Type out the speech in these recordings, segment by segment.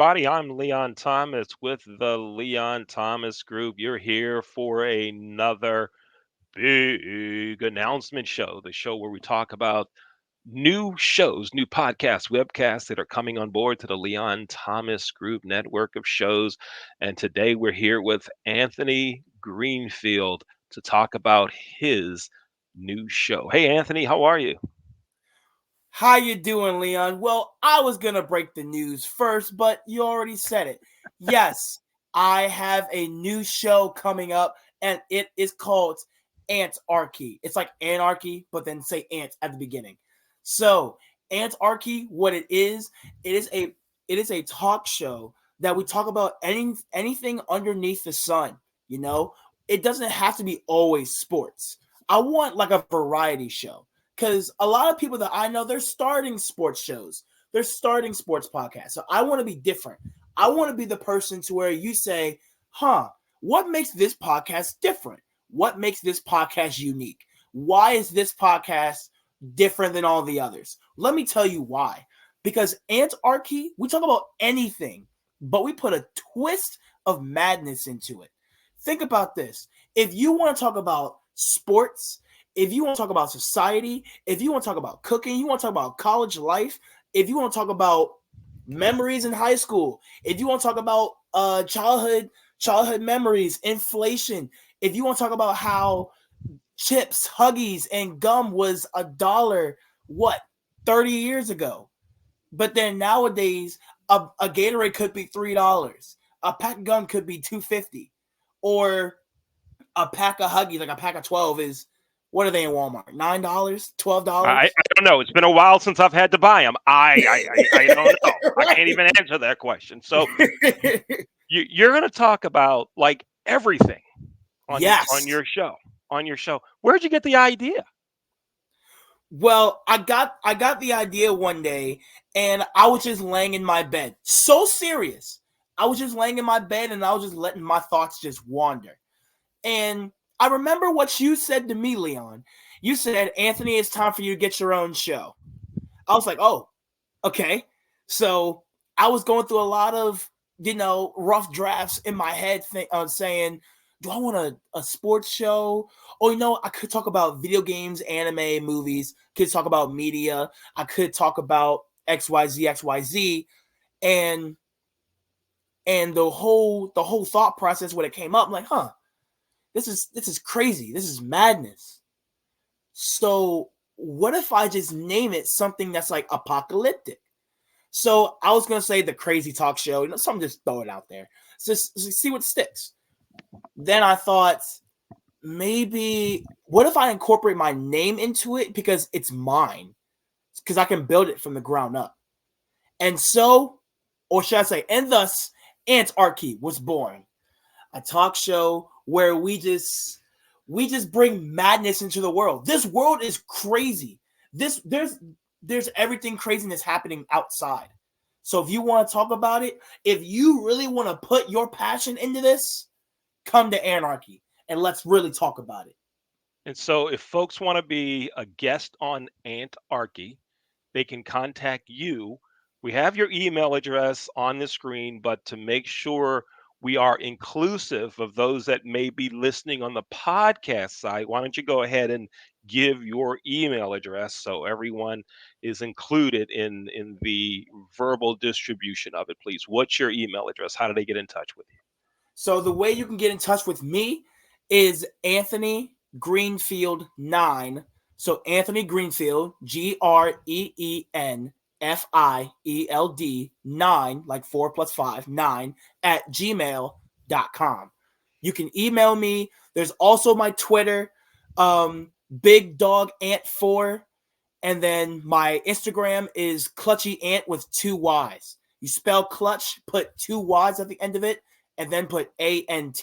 everybody. I'm Leon Thomas with the Leon Thomas Group. You're here for another big announcement show, the show where we talk about new shows, new podcasts, webcasts that are coming on board to the Leon Thomas Group network of shows. And today we're here with Anthony Greenfield to talk about his new show. Hey, Anthony, how are you? How you doing, Leon? Well, I was gonna break the news first, but you already said it. Yes, I have a new show coming up, and it is called Antarchy. It's like anarchy, but then say ant at the beginning. So, Antarchy, what it is a talk show that we talk about anything underneath the sun. You know, it doesn't have to be always sports. I want like a variety show because a lot of people that I know, they're starting sports shows, they're starting sports podcasts. So I want to be different. I want to be the person to where you say, huh, what makes this podcast different? What makes this podcast unique? Why is this podcast different than all the others? Let me tell you why. Because Antarchy, we talk about anything, but we put a twist of madness into it. Think about this. If you want to talk about sports, if you want to talk about society, if you want to talk about cooking, you want to talk about college life, if you want to talk about memories in high school, if you want to talk about childhood memories, inflation, if you want to talk about how chips, Huggies, and gum was $1, what, 30 years ago. But then nowadays, a Gatorade could be $3. A pack of gum could be $2.50. Or a pack of Huggies, like a pack of 12 is, what are they in Walmart? $9, I, $12? I don't know. It's been a while since I've had to buy them. I don't know. I can't Right. even answer that question. So you're going to talk about like everything on Yes. your show. On your show, where'd you get the idea? Well, I got the idea one day, and I was just laying in my bed. So serious. I was just laying in my bed and I was just letting my thoughts just wander. And I remember what you said to me, Leon. You said, Anthony, it's time for you to get your own show. I was like, oh, okay. So I was going through a lot of, rough drafts in my head saying, do I want a sports show? Or, I could talk about video games, anime, movies, could talk about media. I could talk about XYZ. And the whole thought process when it came up, I'm like, huh, this is crazy. This is madness. So what if I just name it something that's like apocalyptic? So I was gonna say the crazy talk show, something, just throw it out there. Just see what sticks. Then I thought, maybe what if I incorporate my name into it because it's mine? Because I can build it from the ground up. And so, or should I say, and thus, Antarchy was born. A talk show where we just bring madness into the world. This world is crazy. There's everything craziness happening outside. So if you want to talk about it, if you really want to put your passion into this, come to Anarchy and let's really talk about it. And so, if folks want to be a guest on Antarchy, they can contact you. We have your email address on the screen, but to make sure we are inclusive of those that may be listening on the podcast site, why don't you go ahead and give your email address so everyone is included in the verbal distribution of it, please? What's your email address? How do they get in touch with you? So the way you can get in touch with me is Anthony Greenfield 9. So Anthony Greenfield, GreenField 9, like 4 plus 5, 9, at gmail.com. You can email me. There's also my Twitter, Big Dog Ant 4. And then my Instagram is Clutchy Ant with 2 Y's. You spell clutch, put 2 Y's at the end of it, and then put ANT.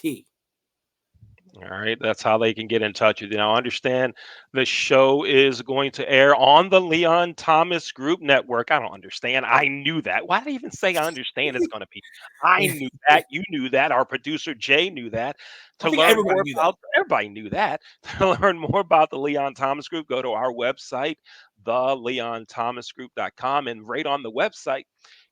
All right, that's how they can get in touch with you. Now, understand the show is going to air on the Leon Thomas Group Network. I don't understand. I knew that. Why did I even say I understand it's going to be? I I knew that. You knew that. Our producer Jay knew that. To think learn everybody more knew that. about, everybody knew that. To learn more about the Leon Thomas Group, go to our website, theleonthomasgroup.com, and right on the website,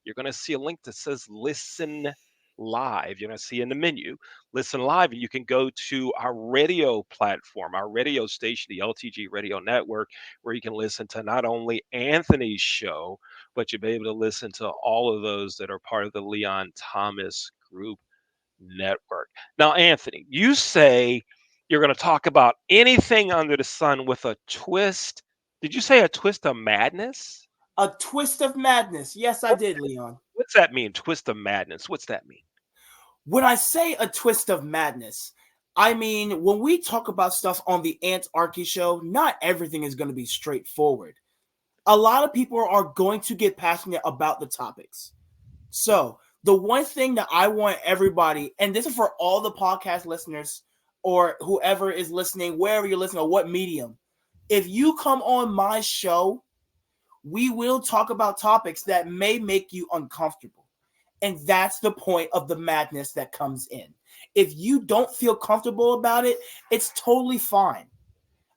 you're going to see a link that says listen live. You're going to see in the menu, listen live, and you can go to our radio platform, our radio station, the LTG Radio Network, where you can listen to not only Anthony's show, but you'll be able to listen to all of those that are part of the Leon Thomas Group Network. Now, Anthony, you say you're going to talk about anything under the sun with a twist. Did you say a twist of madness? A twist of madness. Yes, I did, Leon. What's that mean? Twist of madness. What's that mean? When I say a twist of madness, I mean when we talk about stuff on the Ant Arky show, not everything is going to be straightforward. A lot of people are going to get passionate about the topics. So, the one thing that I want everybody, and this is for all the podcast listeners or whoever is listening, wherever you're listening or what medium, if you come on my show, we will talk about topics that may make you uncomfortable. And that's the point of the madness that comes in. If you don't feel comfortable about it, it's totally fine.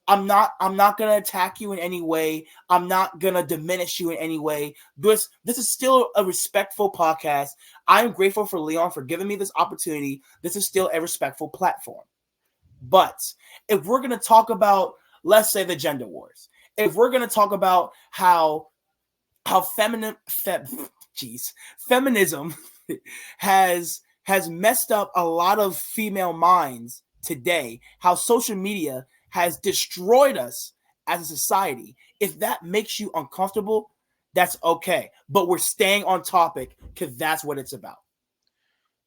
I'm not going to attack you in any way. I'm not going to diminish you in any way. This is still a respectful podcast. I am grateful for Leon for giving me this opportunity. This is still a respectful platform. But if we're going to talk about, let's say, the gender wars, if we're going to talk about how feminism has messed up a lot of female minds today, how social media has destroyed us as a society. If that makes you uncomfortable, that's okay. But we're staying on topic because that's what it's about.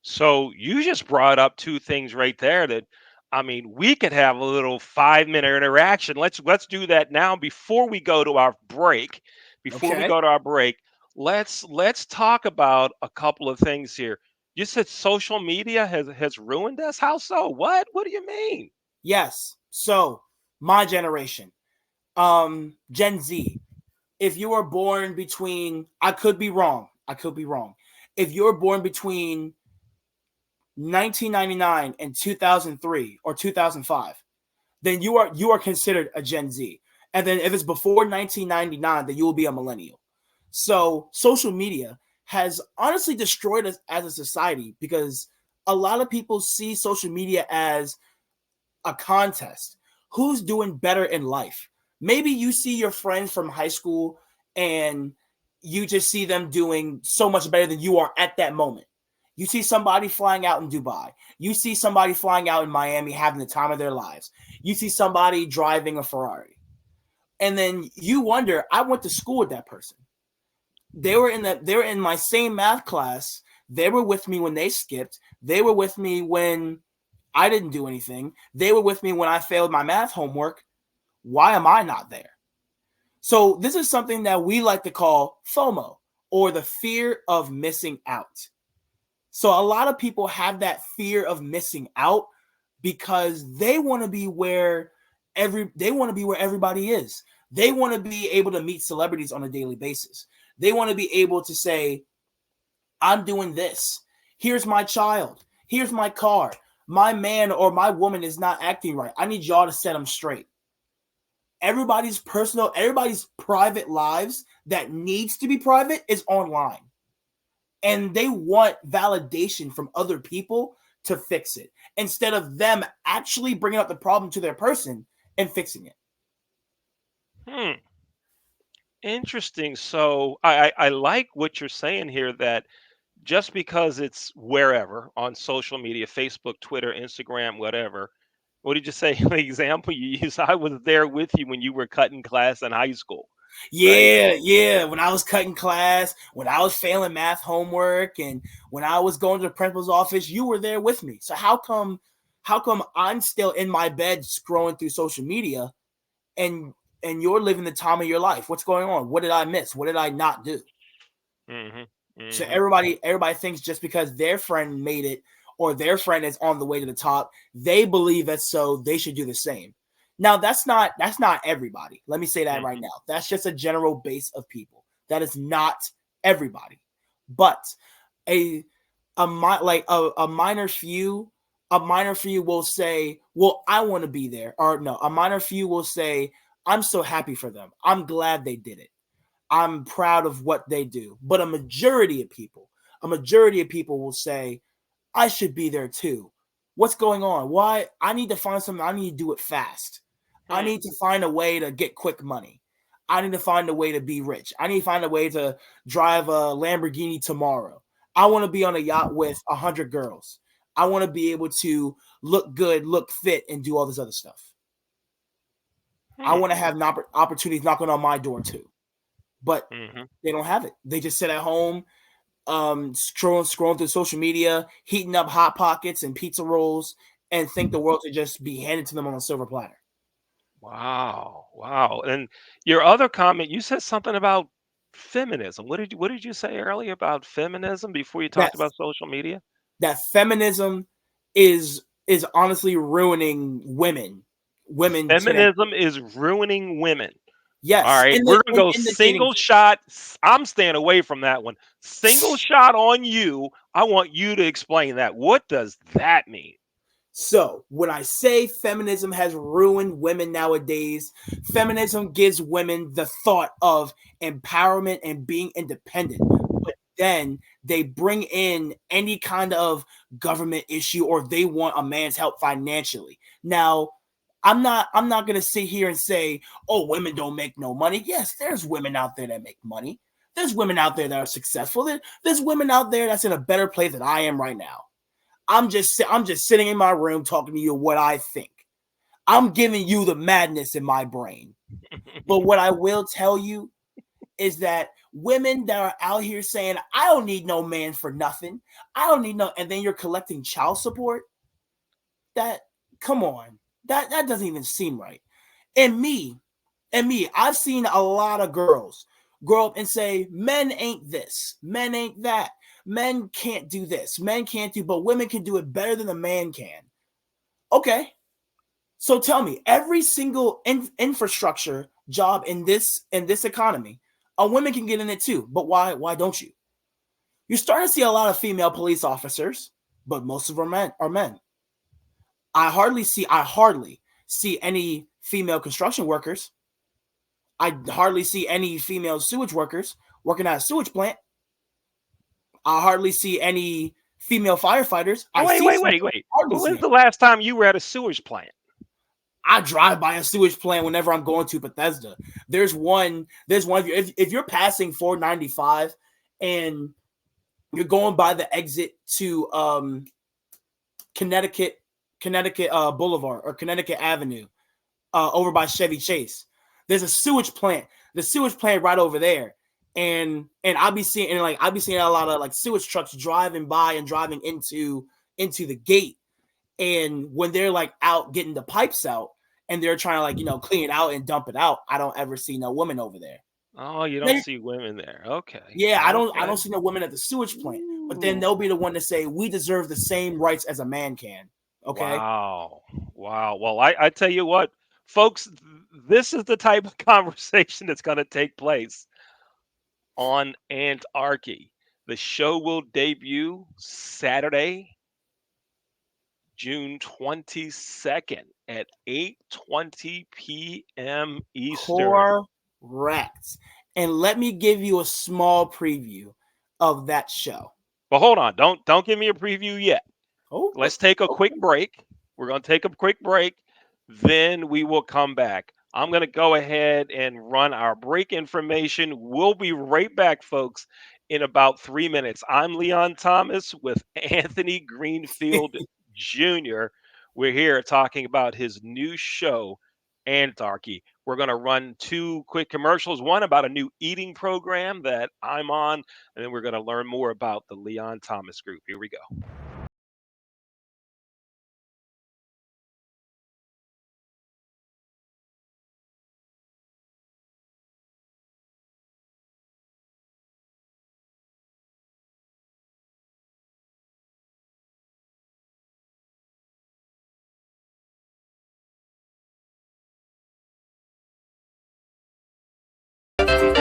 So you just brought up two things right there that, I mean, we could have a little 5-minute interaction. Let's do that now before we go to our break. Let's talk about a couple of things here. You said social media has ruined us. How so? What do you mean? Yes. So my generation, Gen Z, if you were born between, I could be wrong. If you were born between 1999 and 2003 or 2005, then you are considered a Gen Z. And then if it's before 1999, then you will be a millennial. So social media has honestly destroyed us as a society because a lot of people see social media as a contest. Who's doing better in life? Maybe you see your friends from high school and you just see them doing so much better than you are at that moment. You see somebody flying out in Dubai. You see somebody flying out in Miami having the time of their lives. You see somebody driving a Ferrari. And then you wonder, I went to school with that person. They were in my same math class. They were with me when they skipped. They were with me when I didn't do anything. They were with me when I failed my math homework. Why am I not there? So this is something that we like to call FOMO, or the fear of missing out. So a lot of people have that fear of missing out because they want to be where everybody is. They want to be able to meet celebrities on a daily basis. They want to be able to say, I'm doing this. Here's my child. Here's my car. My man or my woman is not acting right. I need y'all to set them straight. Everybody's private lives that needs to be private is online. And they want validation from other people to fix it instead of them actually bringing up the problem to their person and fixing it. Interesting. So I like what you're saying here, that just because it's wherever on social media, Facebook, Twitter, Instagram, whatever. What did you say? The example you use, I was there with you when you were cutting class in high school. Yeah, right? Yeah. When I was cutting class, when I was failing math homework, and when I was going to the principal's office, you were there with me. So how come I'm still in my bed scrolling through social media and you're living the time of your life? What's going on? What did I miss? What did I not do? So everybody thinks just because their friend made it or their friend is on the way to the top, they believe it, so they should do the same. Now, that's not everybody. Let me say that right now. That's just a general base of people. That is not everybody. But a minor few will say, well, I want to be there. Or no, a minor few will say, I'm so happy for them. I'm glad they did it. I'm proud of what they do. But a majority of people will say, I should be there too. What's going on? Why? I need to find something. I need to do it fast. I need to find a way to get quick money. I need to find a way to be rich. I need to find a way to drive a Lamborghini tomorrow. I want to be on a yacht with 100 girls. I want to be able to look good, look fit, and do all this other stuff. I want to have opportunities knocking on my door too. But they don't have it. They just sit at home, scrolling through social media, heating up Hot Pockets and pizza rolls, and think the world should just be handed to them on a silver platter. Wow. And your other comment, you said something about feminism. What did you say earlier about feminism before you talked about social media? That feminism is honestly ruining women. Feminism is ruining women. Yes. All right. We're gonna go single shot. I'm staying away from that one. Single shot on you. I want you to explain that. What does that mean? So when I say feminism has ruined women nowadays, feminism gives women the thought of empowerment and being independent. But then they bring in any kind of government issue, or they want a man's help financially. Now, I'm not going to sit here and say, oh, women don't make no money. Yes, there's women out there that make money. There's women out there that are successful. There's women out there that's in a better place than I am right now. I'm just sitting in my room talking to you what I think. I'm giving you the madness in my brain. But what I will tell you is that women that are out here saying, I don't need no man for nothing. I don't need no, and then you're collecting child support. Come on. That doesn't even seem right. And me, I've seen a lot of girls grow up and say, men ain't this, men ain't that. Men can't do this. Men can't do, but women can do it better than a man can. Okay. So tell me, every single infrastructure job in this economy, a woman can get in it too. But why don't you? You're starting to see a lot of female police officers, but most of them are men. I hardly see any female construction workers. I hardly see any female sewage workers working at a sewage plant. I hardly see any female firefighters. Wait. When's the last time you were at a sewage plant? I drive by a sewage plant whenever I'm going to Bethesda. There's one. If you're passing 495 and you're going by the exit to Connecticut Boulevard or Connecticut Avenue, over by Chevy Chase, there's a sewage plant. The sewage plant right over there. And I'll be seeing a lot of like sewage trucks driving by and driving into the gate. And when they're like out getting the pipes out and they're trying to clean it out and dump it out, I don't ever see no women over there. Oh, you don't see women there. Okay. Yeah, I don't see no women at the sewage plant. But then they'll be the one to say we deserve the same rights as a man can. Okay. Wow. Well, I tell you what, folks, this is the type of conversation that's going to take place on Antarchy. The show will debut Saturday, June 22nd at 8:20 p.m. Eastern. Correct. And let me give you a small preview of that show. But hold on, don't give me a preview yet. Oh, let's take a quick break. We're going to take a quick break. Then we will come back. I'm going to go ahead and run our break information. We'll be right back, folks, in about 3 minutes. I'm Leon Thomas with Anthony Greenfield Jr. We're here talking about his new show, Antarchy. We're going to run 2 quick commercials, one about a new eating program that I'm on, and then we're going to learn more about the Leon Thomas Group. Here we go.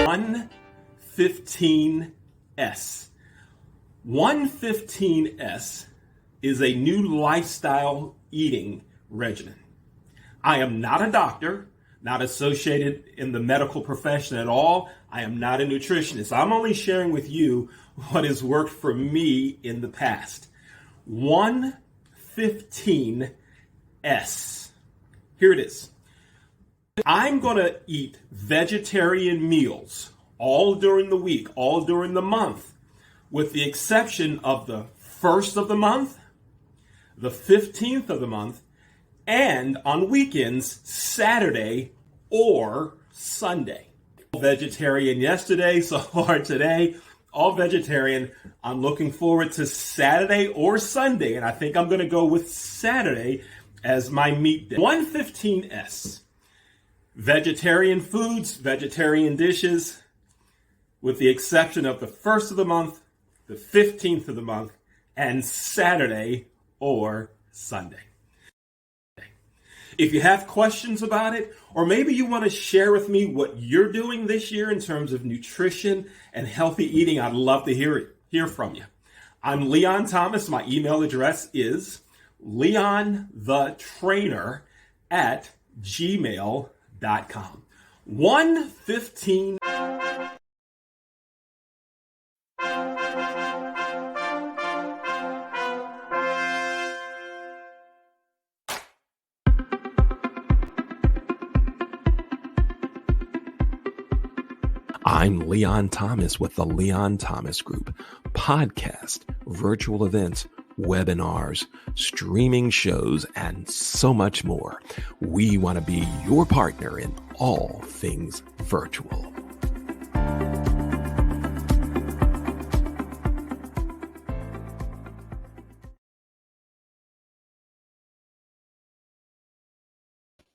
ONE15S. ONE15S is a new lifestyle eating regimen. I am not a doctor, not associated in the medical profession at all. I am not a nutritionist. I'm only sharing with you what has worked for me in the past. 115S. Here it is. I'm going to eat vegetarian meals all during the week, all during the month, with the exception of the 1st of the month, the 15th of the month, and on weekends, Saturday or Sunday. Vegetarian yesterday, so far today, all vegetarian. I'm looking forward to Saturday or Sunday, and I think I'm going to go with Saturday as my meat day. 115S. Vegetarian foods, vegetarian dishes, with the exception of the 1st of the month, the 15th of the month, and Saturday or Sunday. If you have questions about it, or maybe you want to share with me what you're doing this year in terms of nutrition and healthy eating, I'd love to hear from you. I'm Leon Thomas. My email address is leonthetrainer@gmail.com. 115. I'm Leon Thomas with the Leon Thomas Group. Podcast, virtual events, webinars, streaming shows, and so much more. We want to be your partner in all things virtual.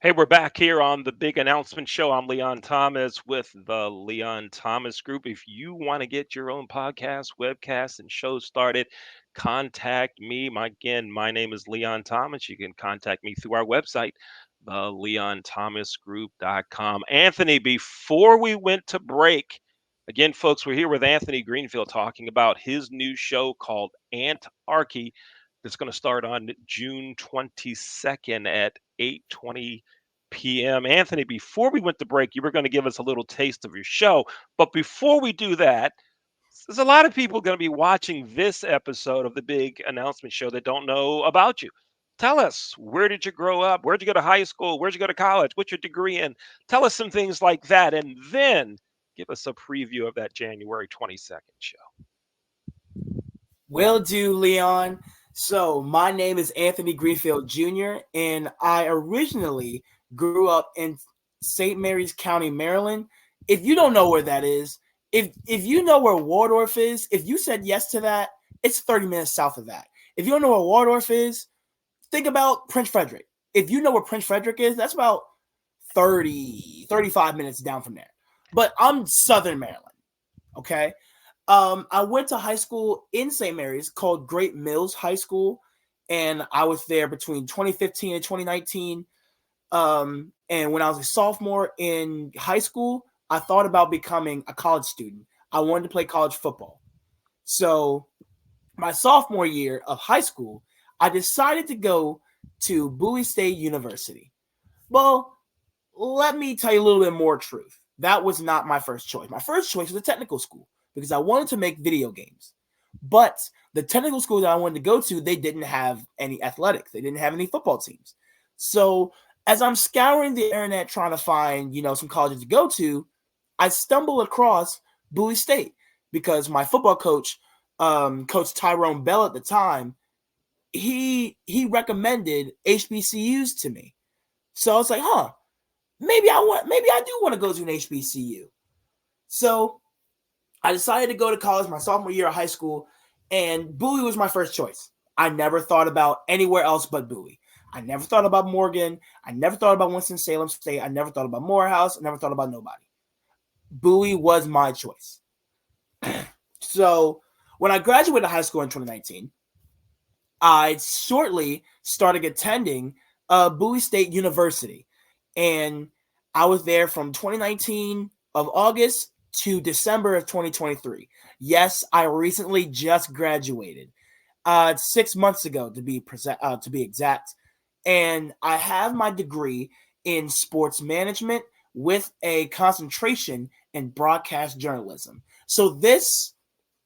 Hey, we're back here on the Big Announcement Show. I'm Leon Thomas with the Leon Thomas Group. If you want to get your own podcast, webcast, and shows started, contact me. My name is Leon Thomas. You can contact me through our website, theleonthomasgroup.com. Anthony, before we went to break, again, folks, we're here with Anthony Greenfield talking about his new show called Antarchy. That's going to start on June 22nd at 8:20 p.m. Anthony, before we went to break, you were going to give us a little taste of your show. But before we do that, there's a lot of people going to be watching this episode of the Big Announcement Show that don't know about you. Tell us, where did you grow up? Where'd you go to high school? Where'd you go to college? What's your degree in? Tell us some things like that. And then give us a preview of that January 22nd show. Will do, Leon. So my name is Anthony Greenfield Jr., and I originally grew up in St. Mary's County, Maryland. If you don't know where that is, if you know where Waldorf is, if you said yes to that, it's 30 minutes south of that. If you don't know where Waldorf is, think about Prince Frederick. If you know where Prince Frederick is, that's about 35 minutes down from there. But I'm Southern Maryland, okay? I went to high school in St. Mary's called Great Mills High School, and I was there between 2015 and 2019. And when I was a sophomore in high school, I thought about becoming a college student. I wanted to play college football. So my sophomore year of high school, I decided to go to Bowie State University. Well, let me tell you a little bit more truth. That was not my first choice. My first choice was a technical school, because I wanted to make video games. But the technical school that I wanted to go to, they didn't have any athletics. They didn't have any football teams. So as I'm scouring the internet trying to find, some colleges to go to, I stumbled across Bowie State because my football coach, Coach Tyrone Bell at the time, he recommended HBCUs to me. So I was like, maybe I do want to go to an HBCU. So I decided to go to college my sophomore year of high school, and Bowie was my first choice. I never thought about anywhere else but Bowie. I never thought about Morgan. I never thought about Winston-Salem State. I never thought about Morehouse. I never thought about nobody. Bowie was my choice. So when I graduated high school in 2019, I shortly started attending Bowie State University. And I was there from 2019 of August to December of 2023. Yes, I recently just graduated 6 months ago to be exact. And I have my degree in sports management with a concentration in broadcast journalism. So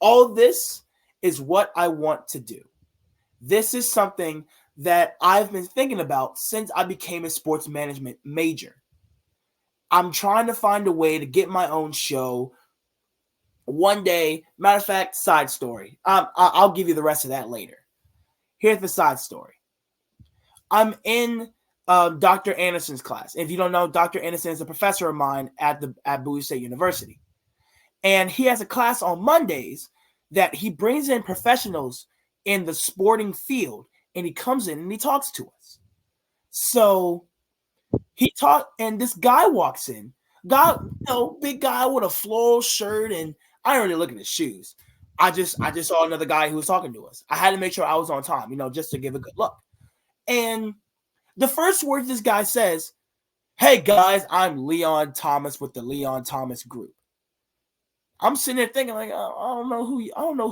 all this is what I want to do. This is something that I've been thinking about since I became a sports management major. I'm trying to find a way to get my own show one day. Matter of fact, side story. I'll give you the rest of that later. Here's the side story. I'm in Dr. Anderson's class. If you don't know, Dr. Anderson is a professor of mine at Bowie State University. And he has a class on Mondays that he brings in professionals in the sporting field, and he comes in and he talks to us. So he taught, and this guy walks in, big guy with a floral shirt, and I didn't really look at his shoes. I just saw another guy who was talking to us. I had to make sure I was on time, just to give a good look. And the first words this guy says, "Hey guys, I'm Leon Thomas with the Leon Thomas Group." I'm sitting there thinking, like, I don't know who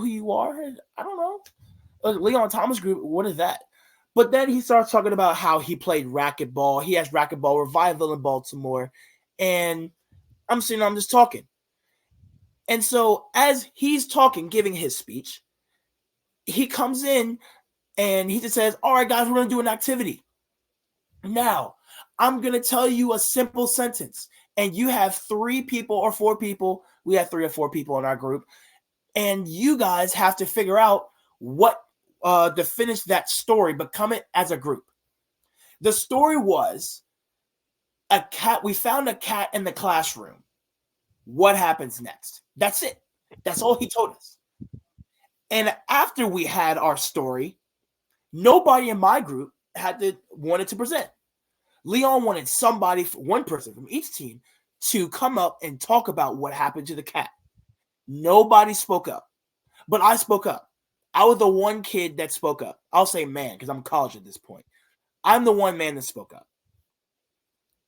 you are. I don't know. Leon Thomas Group, what is that? But then he starts talking about how he played racquetball. He has racquetball revival in Baltimore. And I'm sitting there, I'm just talking. And so as he's talking, giving his speech, he comes in and he just says, "All right, guys, we're going to do an activity. Now, I'm going to tell you a simple sentence. And you have 3 people or 4 people. We have 3 or 4 people in our group. And you guys have to figure out what to finish that story, but come it as a group." The story was a cat. We found a cat in the classroom. What happens next? That's it. That's all he told us. And after we had our story, nobody in my group wanted to present. Leon wanted one person from each team to come up and talk about what happened to the cat. Nobody spoke up, but I spoke up. I was the one kid that spoke up. I'll say man, because I'm in college at this point. I'm the one man that spoke up.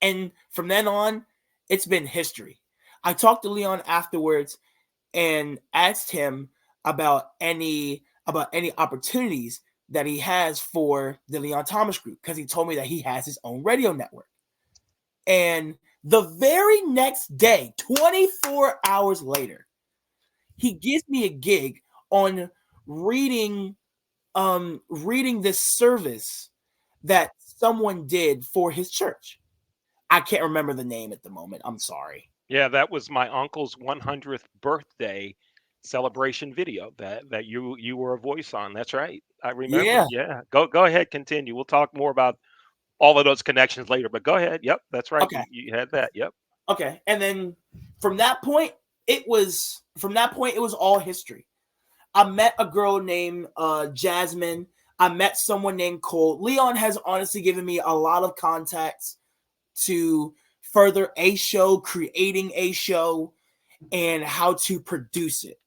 And from then on, it's been history. I talked to Leon afterwards and asked him about any opportunities that he has for the Leon Thomas Group, because he told me that he has his own radio network. And the very next day, 24 hours later, he gives me a gig on reading this service that someone did for his church. I can't remember the name at the moment. I'm sorry. Yeah, that was my uncle's 100th birthday celebration video that you were a voice on. That's right. I remember. Yeah. Go ahead, continue. We'll talk more about all of those connections later, but go ahead. Yep, that's right. Okay. You had that. Yep. Okay. And then from that point, it was all history. I met a girl named Jasmine. I met someone named Cole. Leon has honestly given me a lot of contacts to further a show, creating a show, and how to produce it.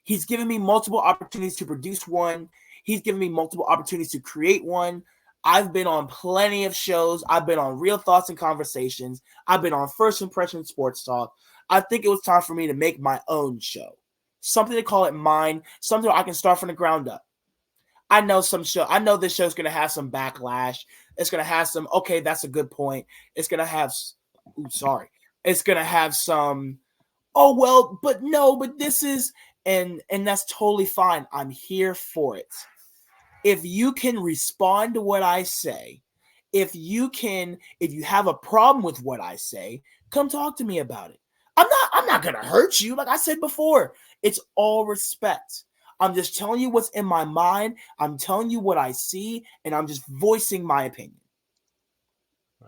He's given me multiple opportunities to produce one. He's given me multiple opportunities to create one. I've been on plenty of shows. I've been on Real Thoughts and Conversations. I've been on First Impression Sports Talk. I think it was time for me to make my own show. Something to call it mine. Something I can start from the ground up. I know this show's going to have some backlash. It's going to have some, okay, that's a good point. It's going to have, it's going to have some, oh, well, but no, but this is, and that's totally fine. I'm here for it. If you can respond to what I say, if you have a problem with what I say, come talk to me about it. I'm not going to hurt you. Like I said before, it's all respect. I'm just telling you what's in my mind. I'm telling you what I see, and I'm just voicing my opinion.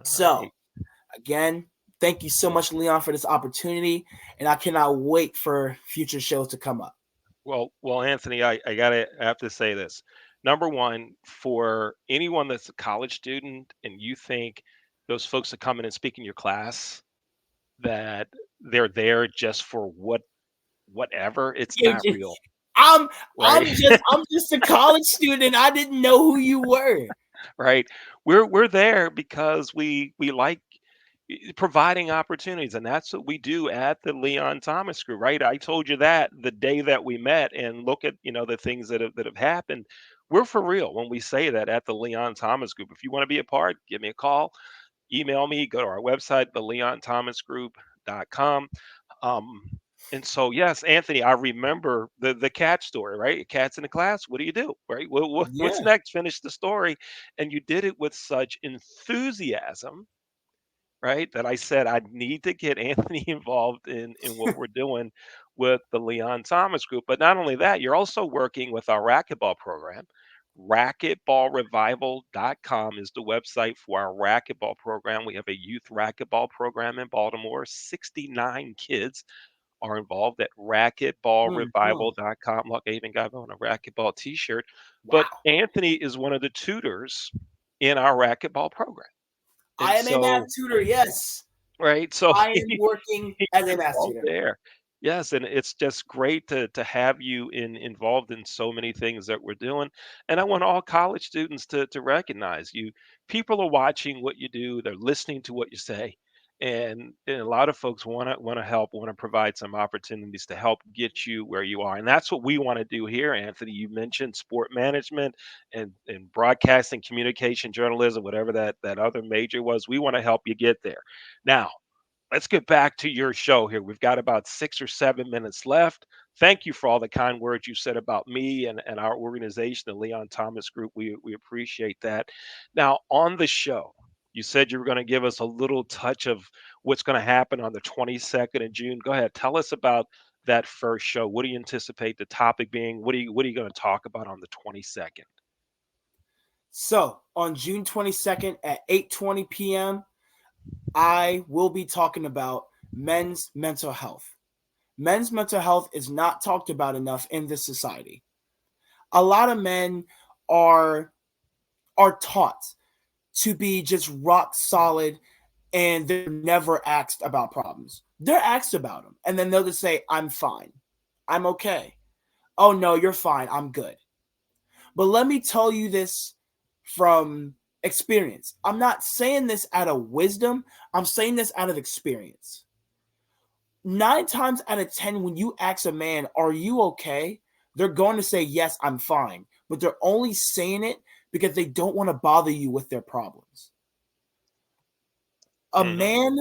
So, again, thank you so much, Leon, for this opportunity, and I cannot wait for future shows to come up. Well, Anthony, I have to say this. Number one, for anyone that's a college student and you think those folks that come in and speak in your class, that they're there just for whatever, it's not real. I'm just a college student. I didn't know who you were. Right. We're there because we like providing opportunities, and that's what we do at the Leon Thomas Group, right? I told you that the day that we met, and look at the things that have happened. We're for real when we say that at the Leon Thomas Group. If you want to be a part, give me a call. email me, go to our website, theleonthomasgroup.com. Um, and so, yes, Anthony, I remember the cat story, right? Cats in the class. What do you do, right? What's Yeah. next? Finish the story, and you did it with such enthusiasm, right? That I said I need to get Anthony involved in what we're doing with the Leon Thomas Group. But not only that, you're also working with our racquetball program. Racquetballrevival.com is the website for our racquetball program. We have a youth racquetball program in Baltimore. 69 kids are involved at Mhm. racquetballrevival.com. Look, I even got on a racquetball t-shirt. But Wow. Anthony is one of the tutors in our racquetball program. And I am a math so, tutor. Yes. right, so I am working he's as a math involved tutor. there. Yes, and it's just great to have you involved in so many things that we're doing. And I want all college students to recognize you. People are watching what you do, they're listening to what you say. And a lot of folks want to help, want to provide some opportunities to help get you where you are. And that's what we want to do here, Anthony. You mentioned sport management and broadcasting, communication, journalism, whatever that other major was. We want to help you get there. Now, let's get back to your show here. We've got about 6 or 7 minutes left. Thank you for all the kind words you said about me and our organization, the Leon Thomas Group. We appreciate that. Now, on the show, you said you were going to give us a little touch of what's going to happen on the 22nd of June. Go ahead, tell us about that first show. What do you anticipate the topic being? What are you going to talk about on the 22nd? So on June 22nd at 8:20 p.m., I will be talking about men's mental health. Men's mental health is not talked about enough in this society. A lot of men are taught to be just rock solid and they're never asked about problems. They're asked about them and then they'll just say, I'm fine. I'm okay. Oh no, you're fine. I'm good. But let me tell you this from experience. I'm not saying this out of wisdom. I'm saying this out of experience. 9 times out of 10, when you ask a man, are you okay? They're going to say, yes, I'm fine. But they're only saying it because they don't want to bother you with their problems. A Hmm. man,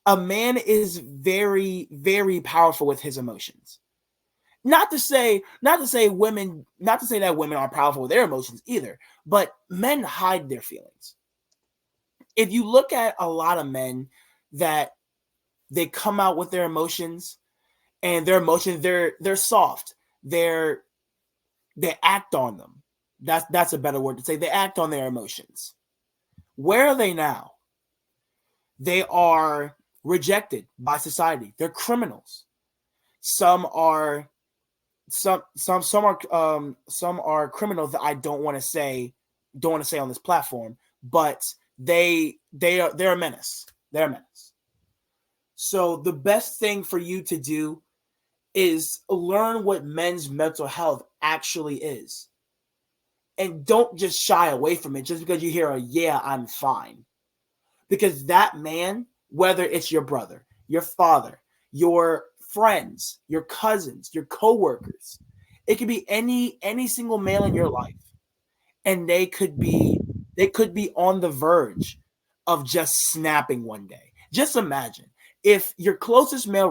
a man is very, very powerful with his emotions. Not to say that women are powerful with their emotions either, but men hide their feelings. If you look at a lot of men that they come out with their emotions and their emotions, they're soft. They act on them. That's a better word to say. They act on their emotions. Where are they now? They are rejected by society. They're criminals. Some are some are criminals that I don't want to say on this platform, but they're a menace. They're a menace. So the best thing for you to do is learn what men's mental health actually is. And don't just shy away from it just because you hear a yeah, I'm fine. Because that man, whether it's your brother, your father, your friends, your cousins, your coworkers, it could be any single male in your life, and they could be on the verge of just snapping one day. Just imagine if your closest male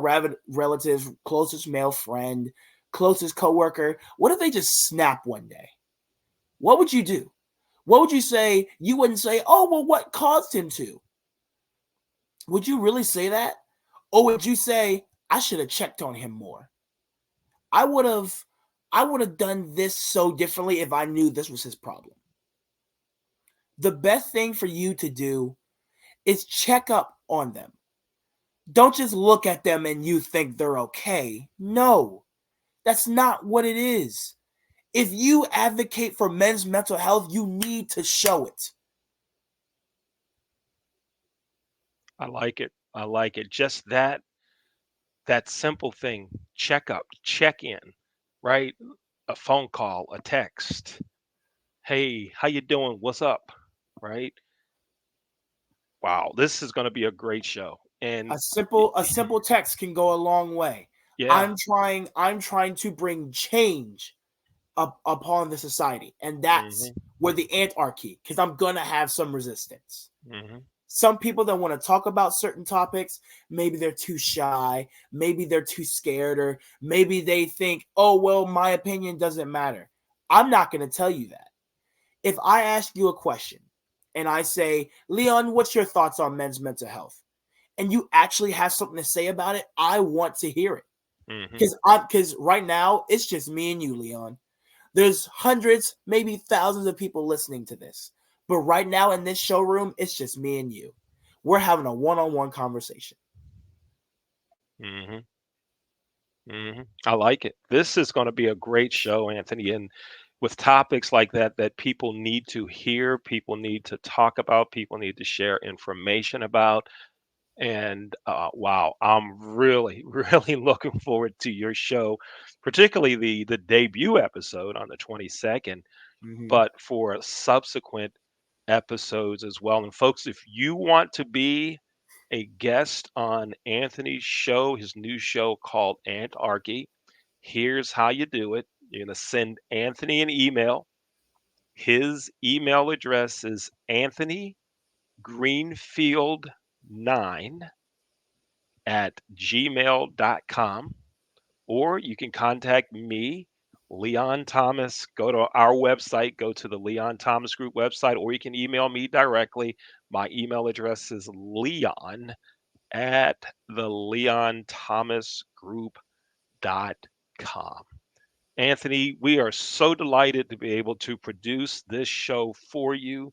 relative, closest male friend, closest coworker, what if they just snap one day? What would you do? What would you say? You wouldn't say, "Oh, well, what caused him to?" Would you really say that? Or would you say, I should have checked on him more? I would have done this so differently if I knew this was his problem. The best thing for you to do is check up on them. Don't just look at them and you think they're okay. No, that's not what it is. If you advocate for men's mental health, you need to show it. I like it. I like it. Just that simple thing, check up, check in, right? A phone call, a text. Hey, how you doing? What's up? Right? Wow, this is going to be a great show. And A simple text can go a long way. yeah. I'm trying to bring change up upon the society, and that's Hmm. where the ant are key, because I'm gonna have some resistance. Hmm. Some people that want to talk about certain topics, maybe they're too shy, maybe they're too scared, or maybe they think, oh, well, my opinion doesn't matter. I'm not going to tell you that. If I ask you a question and I say, Leon, what's your thoughts on men's mental health? And you actually have something to say about it, I want to hear it. Because right now, it's just me and you, Leon. There's hundreds, maybe thousands of people listening to this. But right now in this showroom, it's just me and you. We're having a one-on-one conversation. I like it. This is going to be a great show, Anthony. And with topics like that people need to hear, people need to talk about, people need to share information about. And wow, I'm really, really looking forward to your show, particularly the debut episode on the 22nd, but for subsequent episodes as well. And folks, if you want to be a guest on Anthony's show, his new show called Antarchy, here's how you do it. You're going to send Anthony an email. His email address is anthonygreenfield9@gmail.com, or you can contact me, Leon Thomas. Go to our website, go to the Leon Thomas Group website, or you can email me directly. My email address is leon@theleonthomasgroup.com. Anthony, we are so delighted to be able to produce this show for you.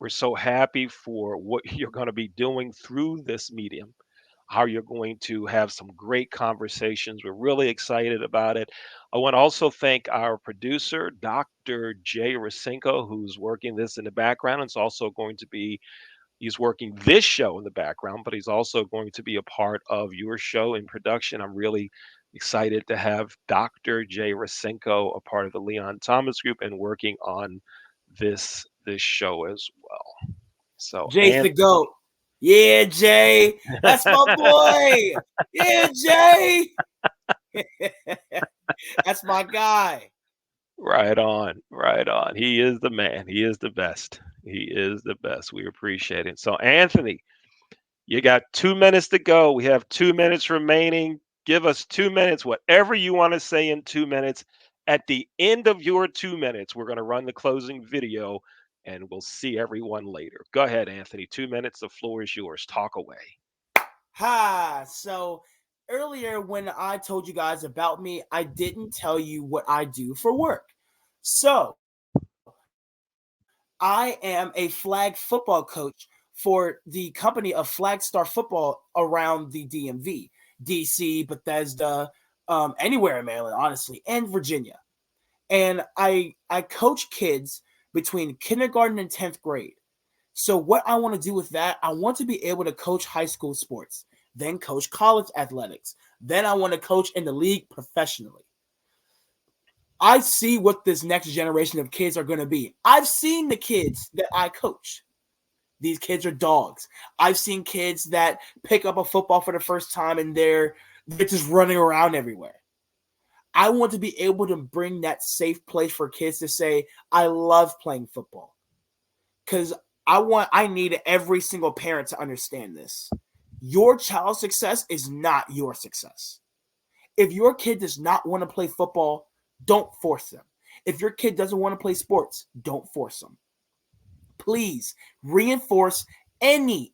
We're so happy for what you're going to be doing through this medium, how you're going to have some great conversations. We're really excited about it. I want to also thank our producer, Dr. Jay Rasenko, who's working this in the background. It's also going to be, he's working this show in the background, but he's also going to be a part of your show in production. I'm really excited to have Dr. Jay Rasenko a part of the Leon Thomas Group and working on this show as well. So, Jay's the GOAT. Yeah, Jay. That's my boy. Yeah, Jay. That's my guy. Right on, right on. He is the man. He is the best. He is the best. We appreciate it. So, Anthony, you got 2 minutes to go. We have 2 minutes remaining. Give us 2 minutes, whatever you want to say in 2 minutes. At the end of your 2 minutes, we're going to run the closing video and we'll see everyone later. Go ahead, Anthony. 2 minutes. The floor is yours. Talk away. Hi. So earlier when I told you guys about me, I didn't tell you what I do for work. So I am a flag football coach for the company of Flagstar Football around the DMV, DC, Bethesda, anywhere in Maryland, honestly, and Virginia. And I coach kids between kindergarten and 10th grade. So what I want to do with that, I want to be able to coach high school sports, then coach college athletics. Then I want to coach in the league professionally. I see what this next generation of kids are going to be. I've seen the kids that I coach. These kids are dogs. I've seen kids that pick up a football for the first time and they're just running around everywhere. I want to be able to bring that safe place for kids to say, I love playing football. Because I need every single parent to understand this. Your child's success is not your success. If your kid does not want to play football, don't force them. If your kid doesn't want to play sports, don't force them. Please reinforce any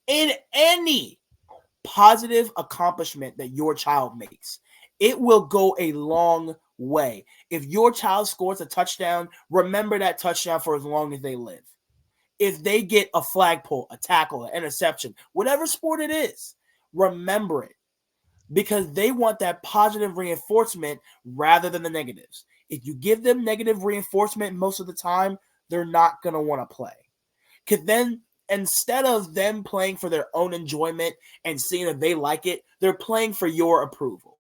positive accomplishment that your child makes. It will go a long way. If your child scores a touchdown, remember that touchdown for as long as they live. If they get a flagpole, a tackle, an interception, whatever sport it is, remember it. Because they want that positive reinforcement rather than the negatives. If you give them negative reinforcement most of the time, they're not going to want to play. Because then instead of them playing for their own enjoyment and seeing if they like it, they're playing for your approval.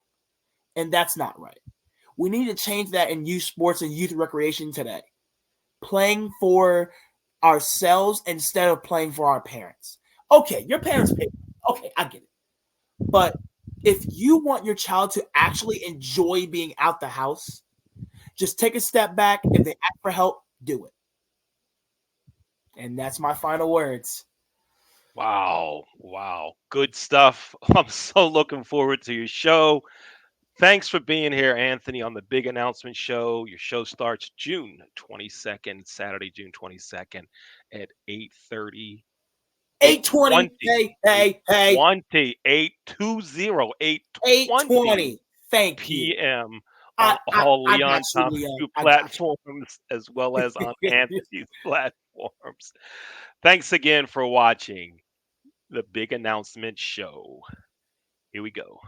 And that's not right. We need to change that in youth sports and youth recreation today. Playing for ourselves instead of playing for our parents. Okay, your parents pay. Okay, I get it. But if you want your child to actually enjoy being out the house, just take a step back. If they ask for help, do it. And that's my final words. Wow. Wow. Good stuff. I'm so looking forward to your show. Thanks for being here, Anthony, on the Big Announcement Show. Your show starts June 22nd, Saturday, June 22nd at 8:30, 8:20. 8:20, Hey. 8:20. Thank you. p.m. I on all I got Leon you, Thomas Leon. I got platforms as well as on you. Anthony's platforms. Thanks again for watching the Big Announcement Show. Here we go.